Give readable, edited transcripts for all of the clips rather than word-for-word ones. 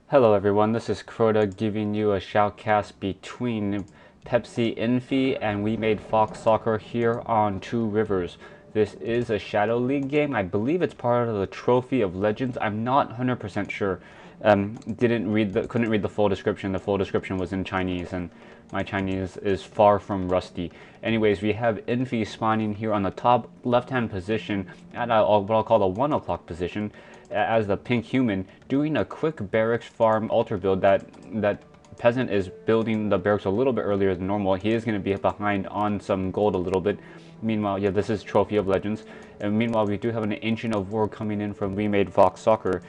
Hello everyone, this is Crota giving you a shoutcast between Pepsi Infi and WemadeFoxSoccer here on Two Rivers. This is a Shadow League game. I believe it's part of the Trophy of Legends. I'm not 100% sure. Couldn't read the full description. The full description was in Chinese, and my Chinese is far from rusty. Anyways, we have Infi spawning here on the top left-hand position at what I'll call the 1 o'clock position as the pink human, doing a quick barracks farm altar build. That peasant is building the barracks a little bit earlier than normal. He is going to be behind on some gold a little bit. Meanwhile, yeah, this is Trophy of Legends. And meanwhile, we do have an Ancient of War coming in from WemadeFoxSoccer,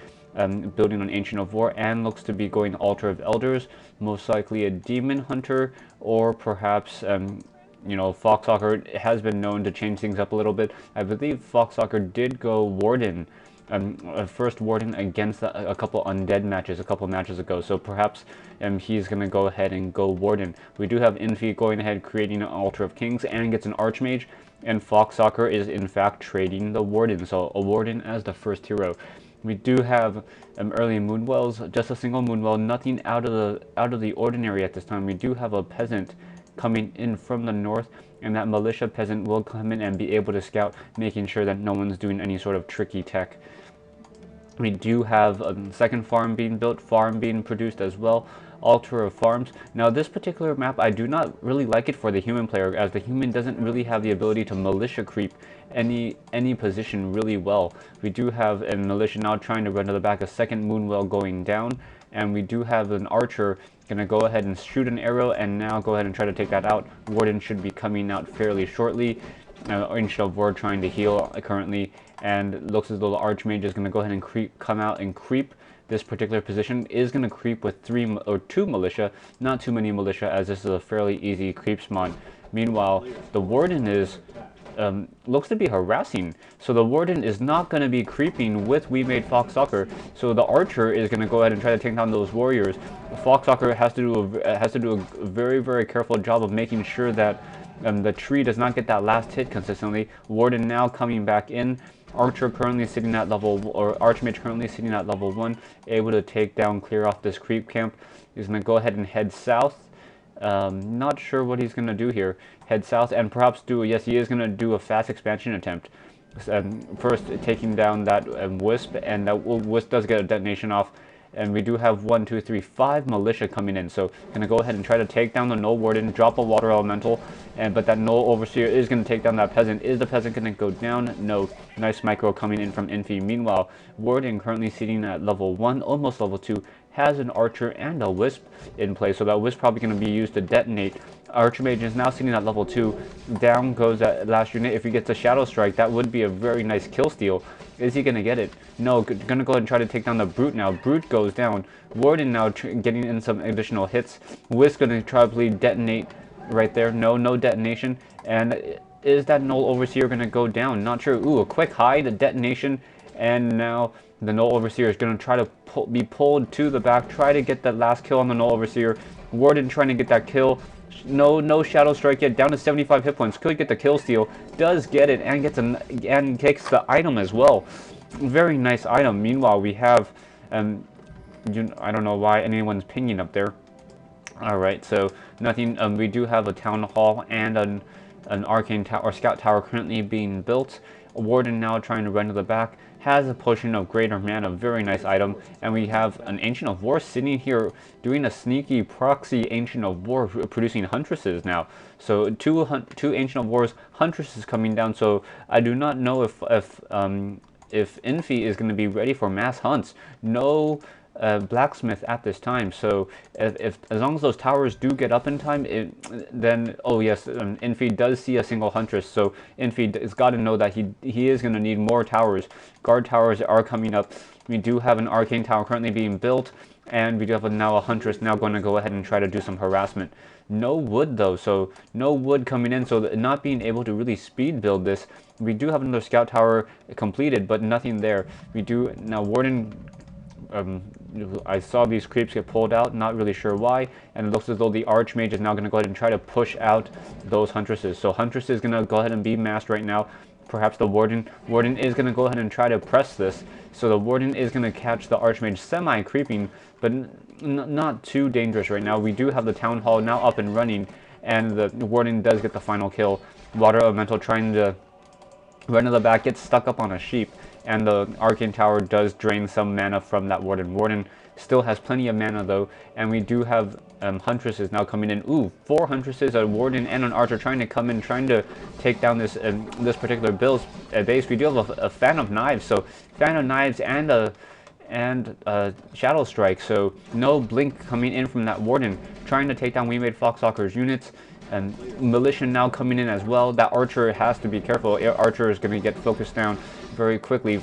building on Ancient of War, and looks to be going Altar of Elders, most likely a Demon Hunter, or perhaps, FoxSoccer has been known to change things up a little bit. I believe FoxSoccer did go Warden, first Warden against a couple undead matches a couple matches ago, so perhaps he's going to go ahead and go Warden. We do have Infi going ahead creating an Altar of Kings and gets an Archmage, and FoxSoccer is in fact trading the Warden, so a Warden as the first hero. We do have early Moonwells, just a single Moonwell, nothing out of the ordinary at this time. We do have a Peasant coming in from the north, and that militia peasant will come in and be able to scout, making sure that no one's doing any sort of tricky tech. We do have a second farm being built, farm being produced as well, Altar of Farms. Now this particular map, I do not really like it for the human player, as the human doesn't really have the ability to militia creep any position really well. We do have a militia now trying to run to the back, a second Moonwell going down, and we do have an archer going to go ahead and shoot an arrow and now go ahead and try to take that out. Warden should be coming out fairly shortly. Ancient of War trying to heal currently, and it looks as though the Archmage is going to go ahead and come out and creep. This particular position is going to creep with 2 militia, not too many militia, as this is a fairly easy creep spawn. Meanwhile, the Warden is looks to be harassing, so the Warden is not going to be creeping with WemadeFoxSoccer, so the Archer is going to go ahead and try to take down those warriors. FoxSoccer has to do a very careful job of making sure that the tree does not get that last hit consistently. Warden now coming back in. Archer currently sitting at level, or Archmage currently sitting at level 1, able to take down, clear off this creep camp. He's going to go ahead and head south. Not sure what he's going to do here. Head south and perhaps yes, he is going to do a fast expansion attempt. First taking down that Wisp, and that Wisp does get a detonation off. And we do have 1, 2, 3, 5 militia coming in, so gonna go ahead and try to take down the Null Warden, drop a Water Elemental, but that Null Overseer is gonna take down that Peasant. Is the Peasant gonna go down? No. Nice micro coming in from Infi. Meanwhile, Warden currently sitting at level 1, almost level 2, has an Archer and a Wisp in play, so that Wisp probably gonna be used to detonate. Archmage is now sitting at level 2. Down goes that last unit. If he gets a Shadow Strike, that would be a very nice kill steal. Is he going to get it? No, going to go ahead and try to take down the Brute now. Brute goes down. Warden now getting in some additional hits. Wisp going to probably detonate right there. No detonation. And is that Null Overseer going to go down? Not sure. Ooh, a quick hide, a detonation. And now the Null Overseer is going to try to be pulled to the back. Try to get that last kill on the Null Overseer. Warden trying to get that kill. No Shadow Strike yet, down to 75 hit points. Could get the kill steal, does get it, and takes the item as well. Very nice item. Meanwhile, we have I don't know why anyone's pinging up there. Alright, so nothing. We do have a Town Hall and an Arcane Tower or Scout Tower currently being built. A Warden now trying to run to the back, has a Potion of Greater Mana, very nice item, and we have an Ancient of War sitting here doing a sneaky proxy Ancient of War, producing Huntresses now. So two Ancient of War's Huntresses coming down, so I do not know if Infi is going to be ready for mass hunts. No blacksmith at this time, so if as long as those towers do get up in time, then oh yes, Infi does see a single huntress, so Infi has got to know that he is going to need more towers. Guard towers are coming up. We do have an Arcane Tower currently being built, and we do have now a huntress now going to go ahead and try to do some harassment. No wood though, so no wood coming in, so not being able to really speed build this. We do have another Scout Tower completed, but nothing there. We do now Warden. I saw these creeps get pulled out, not really sure why, and it looks as though the Archmage is now going to go ahead and try to push out those Huntresses. So Huntress is going to go ahead and be massed right now. Perhaps the Warden is going to go ahead and try to press this. So the Warden is going to catch the Archmage semi-creeping, but not too dangerous right now. We do have the Town Hall now up and running, and the Warden does get the final kill. Water Elemental trying to run to the back, gets stuck up on a sheep, and the Arcane Tower does drain some mana from that Warden. Warden still has plenty of mana though, and we do have Huntresses now coming in. Ooh, 4 Huntresses, a Warden and an Archer trying to come in, trying to take down this this particular base. We do have a Fan of Knives, so Fan of Knives and a Shadow Strike, so no Blink coming in from that Warden, trying to take down WemadeFoxSoccer's units. And Militia now coming in as well. That Archer has to be careful. Archer is going to get focused down very quickly.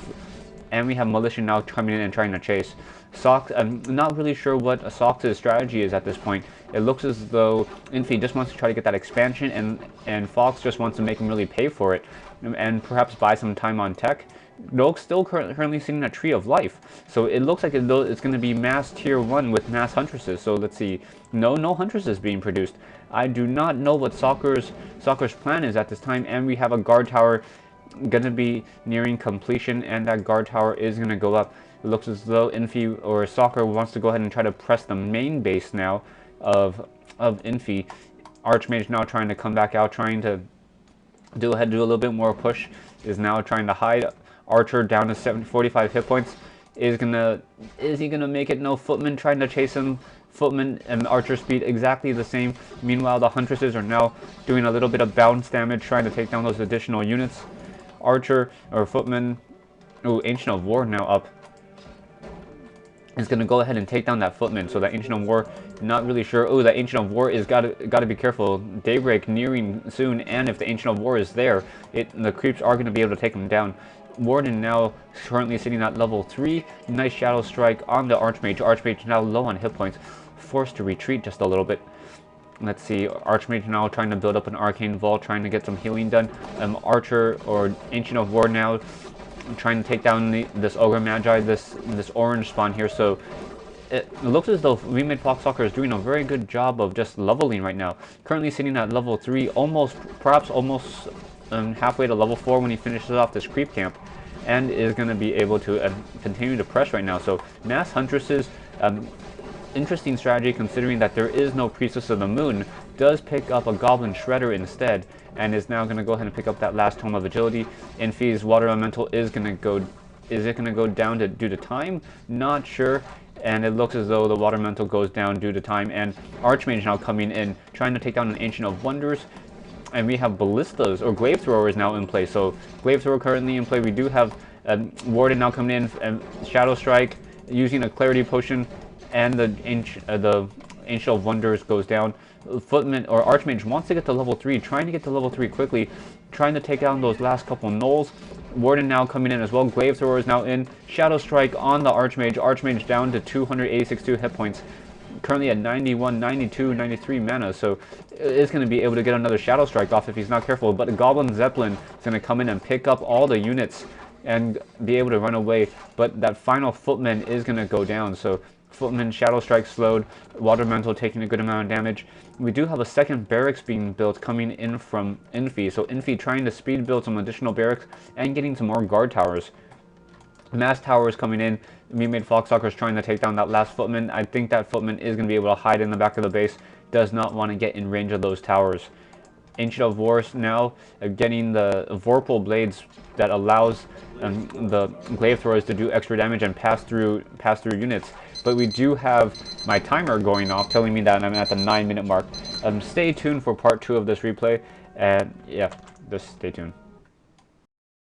And we have Militia now coming in and trying to chase. Sox, I'm not really sure what Sox's strategy is at this point. It looks as though Infi just wants to try to get that expansion, and Fox just wants to make him really pay for it. And perhaps buy some time on tech. Noak's still currently sitting at Tree of Life, so it looks like it's going to be mass tier 1 with mass Huntresses. So let's see, no Huntresses being produced. I do not know what Soccer's plan is at this time, and we have a guard tower going to be nearing completion, and that guard tower is going to go up. It looks as though Infi or Soccer wants to go ahead and try to press the main base now of Infi. Archmage now trying to come back out, trying to do a little bit more push, is now trying to hide. Archer down to 45 hit points. Is he gonna make it? No. Footman trying to chase him. Footman and Archer speed exactly the same. Meanwhile, the Huntresses are now doing a little bit of bounce damage, trying to take down those additional units. Archer or Footman, oh, Ancient of War now up, is gonna go ahead and take down that Footman. So that Ancient of War, not really sure. Oh, that Ancient of War is gotta be careful. Daybreak nearing soon, and if the Ancient of War is there, the creeps are gonna be able to take him down. Warden now currently sitting at level 3. Nice Shadow Strike on the Archmage. Archmage now low on hit points, forced to retreat just a little bit. Let's see, Archmage now trying to build up an Arcane Vault, trying to get some healing done. Archer or Ancient of War now trying to take down this Ogre Magi, this orange spawn here. So it looks as though WemadeFoxSoccer is doing a very good job of just leveling right now. Currently sitting at level 3, perhaps almost halfway to level 4 when he finishes off this creep camp, and is going to be able to continue to press right now. So mass Huntresses, interesting strategy considering that there is no Priestess of the Moon, does pick up a Goblin Shredder instead, and is now going to go ahead and pick up that last Tome of Agility. Infi's Water Elemental is going to go, is it going to go down due to time? Not sure. And it looks as though the Water Elemental goes down due to time, and Archmage now coming in, trying to take down an Ancient of Wonders. And we have Ballistas, or Glaive Throwers now in play. So Glaive Thrower currently in play. We do have Warden now coming in, and Shadow Strike using a Clarity Potion, and the Ancient of Wonders goes down. Footman or Archmage wants to get to level 3, trying to get to level 3 quickly, trying to take down those last couple gnolls. Warden now coming in as well. Glaive Thrower is now in. Shadow Strike on the Archmage. Archmage down to 286 hit points. Currently at 91, 92, 93 mana, so is going to be able to get another Shadow Strike off if he's not careful. But the Goblin Zeppelin is going to come in and pick up all the units and be able to run away. But that final Footman is going to go down, so Footman Shadow Strike slowed. Water Elemental taking a good amount of damage. We do have a second barracks being built coming in from Infi, so Infi trying to speed build some additional barracks and getting some more guard towers. Mass towers coming in. WemadeFoxSoccer is trying to take down that last Footman. I think that Footman is going to be able to hide in the back of the base. Does not want to get in range of those towers. Ancient of Wars now getting the Vorpal Blades that allows the Glaive Throwers to do extra damage and pass through units. But we do have my timer going off, telling me that I'm at the 9-minute mark. Stay tuned for part 2 of this replay, and yeah, just stay tuned.